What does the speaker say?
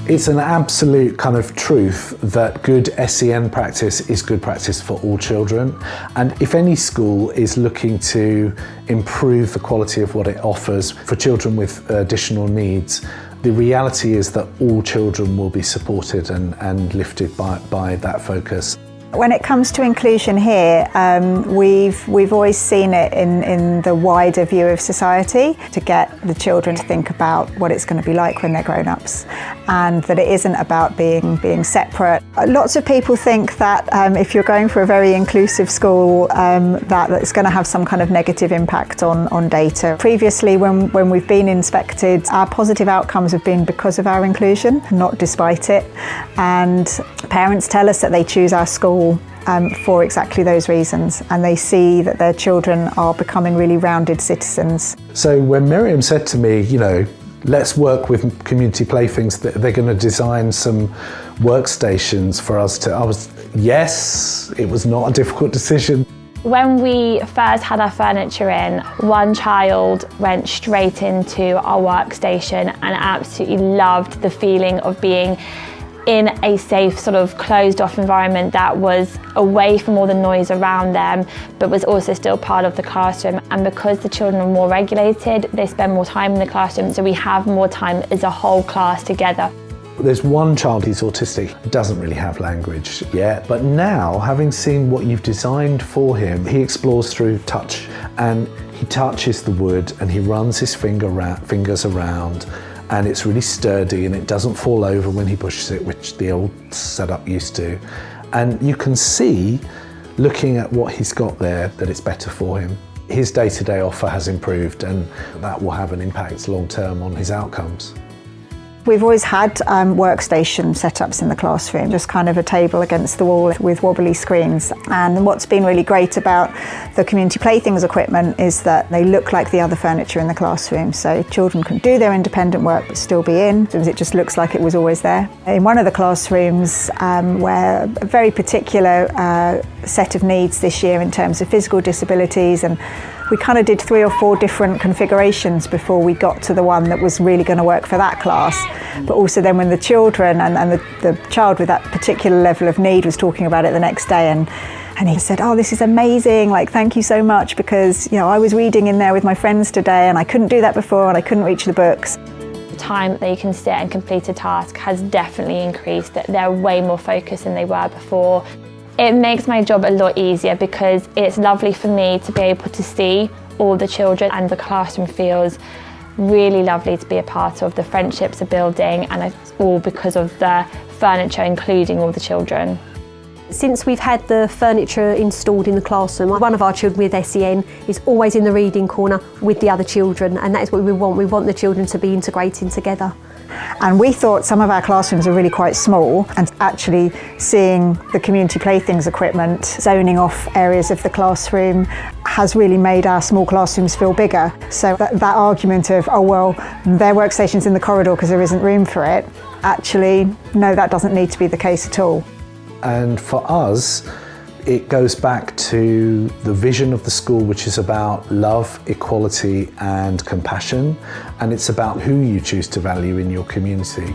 It's an absolute kind of truth that good SEN practice is good practice for all children. And if any school is looking to improve the quality of what it offers for children with additional needs, the reality is that all children will be supported and lifted by that focus. When it comes to inclusion here, we've always seen it in the wider view of society, to get the children to think about what it's going to be like when they're grown-ups, and that it isn't about being separate. Lots of people think that if you're going for a very inclusive school, that it's going to have some kind of negative impact on data. Previously, when we've been inspected, our positive outcomes have been because of our inclusion, not despite it. And parents tell us that they choose our school for exactly those reasons, and they see that their children are becoming really rounded citizens. So when Miriam said to me, let's work with community playthings, that they're going to design some workstations for us yes, it was not a difficult decision. When we first had our furniture in, one child went straight into our workstation and absolutely loved the feeling of being in a safe, sort of closed off environment that was away from all the noise around them, but was also still part of the classroom. And because the children are more regulated, they spend more time in the classroom, so we have more time as a whole class together. There's one child who's autistic, doesn't really have language yet, but now, having seen what you've designed for him, he explores through touch, and he touches the wood and he runs his fingers around, and it's really sturdy and it doesn't fall over when he pushes it, which the old setup used to. And you can see, looking at what he's got there, that it's better for him. His day-to-day offer has improved, and that will have an impact long-term on his outcomes. We've always had workstation setups in the classroom, just kind of a table against the wall with wobbly screens. And what's been really great about the community playthings equipment is that they look like the other furniture in the classroom. So children can do their independent work but still be in. It just looks like it was always there. In one of the classrooms, where a very particular set of needs this year in terms of physical disabilities, and we kind of did 3 or 4 different configurations before we got to the one that was really going to work for that class. But also then when the children and the child with that particular level of need was talking about it the next day, and he said, "Oh, this is amazing, thank you so much, because I was reading in there with my friends today and I couldn't do that before and I couldn't reach the books." The time that they can sit and complete a task has definitely increased, that they're way more focused than they were before. It makes my job a lot easier because it's lovely for me to be able to see all the children, and the classroom feels really lovely to be a part of. The friendships are building, and it's all because of the furniture, including all the children. Since we've had the furniture installed in the classroom, one of our children with SEN is always in the reading corner with the other children, and that is what we want. We want the children to be integrating together. And we thought some of our classrooms are really quite small, and actually seeing the community playthings equipment zoning off areas of the classroom has really made our small classrooms feel bigger. So that argument of, oh well, their workstation's in the corridor because there isn't room for it, actually, no, that doesn't need to be the case at all. And for us, it goes back to the vision of the school, which is about love, equality and compassion, and it's about who you choose to value in your community.